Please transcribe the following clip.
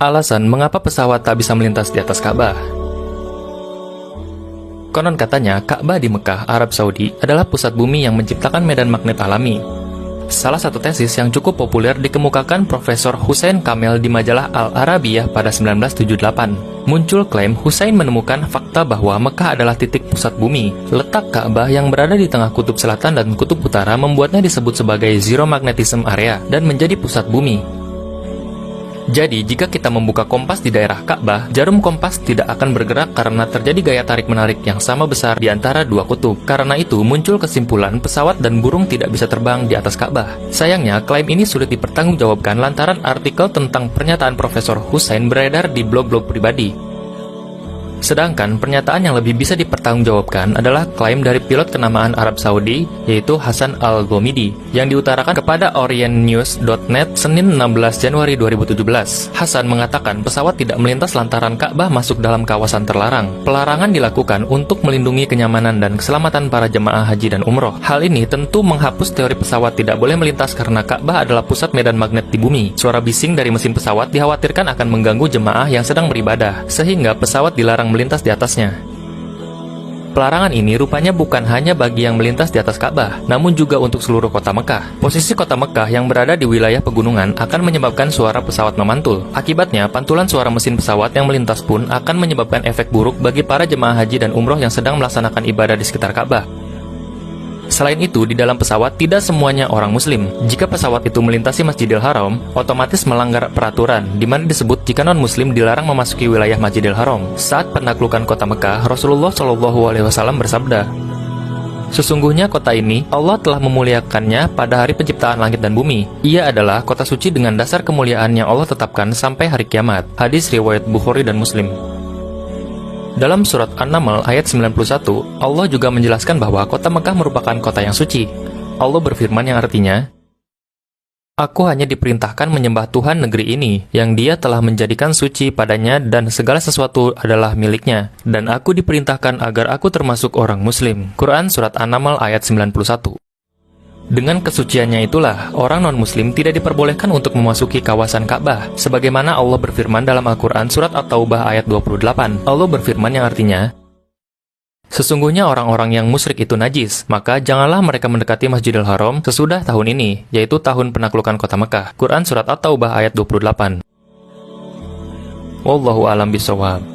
Alasan mengapa pesawat tak bisa melintas di atas Ka'bah. Konon katanya, Ka'bah di Mekah, Arab Saudi adalah pusat bumi yang menciptakan medan magnet alami. Salah satu tesis yang cukup populer dikemukakan Profesor Hussein Kamel di majalah Al-Arabiyah pada 1978. Muncul klaim Hussein menemukan fakta bahwa Mekah adalah titik pusat bumi. Letak Ka'bah yang berada di tengah kutub selatan dan kutub utara membuatnya disebut sebagai zero magnetism area dan menjadi pusat bumi. Jadi, jika kita membuka kompas di daerah Ka'bah, jarum kompas tidak akan bergerak karena terjadi gaya tarik-menarik yang sama besar di antara dua kutub. Karena itu, muncul kesimpulan pesawat dan burung tidak bisa terbang di atas Ka'bah. Sayangnya, klaim ini sulit dipertanggungjawabkan lantaran artikel tentang pernyataan Profesor Hussein beredar di blog-blog pribadi. Sedangkan pernyataan yang lebih bisa dipertanggungjawabkan adalah klaim dari pilot kenamaan Arab Saudi, yaitu Hasan Al-Gomidi, yang diutarakan kepada orientnews.net Senin 16 Januari 2017. Hasan mengatakan pesawat tidak melintas lantaran Ka'bah masuk dalam kawasan terlarang. Pelarangan dilakukan untuk melindungi kenyamanan dan keselamatan para jemaah haji dan umroh. Hal ini tentu menghapus teori pesawat tidak boleh melintas karena Ka'bah adalah pusat medan magnet di bumi. Suara bising dari mesin pesawat dikhawatirkan akan mengganggu jemaah yang sedang beribadah, sehingga pesawat dilarang melintas di atasnya. Pelarangan ini rupanya bukan hanya bagi yang melintas di atas Ka'bah, namun juga untuk seluruh kota Mekah. Posisi kota Mekah yang berada di wilayah pegunungan akan menyebabkan suara pesawat memantul. Akibatnya, pantulan suara mesin pesawat yang melintas pun akan menyebabkan efek buruk bagi para jemaah haji dan umroh yang sedang melaksanakan ibadah di sekitar Ka'bah. Selain itu, di dalam pesawat tidak semuanya orang muslim. Jika pesawat itu melintasi Masjidil Haram, otomatis melanggar peraturan, di mana disebut jika non-muslim dilarang memasuki wilayah Masjidil Haram. Saat penaklukan kota Mekah, Rasulullah SAW bersabda, "Sesungguhnya kota ini, Allah telah memuliakannya pada hari penciptaan langit dan bumi. Ia adalah kota suci dengan dasar kemuliaan yang Allah tetapkan sampai hari kiamat." Hadis riwayat Bukhari dan Muslim. Dalam surat An-Naml ayat 91, Allah juga menjelaskan bahwa kota Mekah merupakan kota yang suci. Allah berfirman yang artinya, "Aku hanya diperintahkan menyembah Tuhan negeri ini, yang Dia telah menjadikan suci padanya dan segala sesuatu adalah miliknya. Dan aku diperintahkan agar aku termasuk orang muslim." Quran Surat An-Naml ayat 91. Dengan kesuciannya itulah, orang non-muslim tidak diperbolehkan untuk memasuki kawasan Ka'bah. Sebagaimana Allah berfirman dalam Al-Quran Surat At-Taubah ayat 28. Allah berfirman yang artinya, "Sesungguhnya orang-orang yang musyrik itu najis, maka janganlah mereka mendekati Masjidil Haram sesudah tahun ini, yaitu tahun penaklukan kota Mekah." Quran Surat At-Taubah ayat 28. Wallahu a'lam bishawab.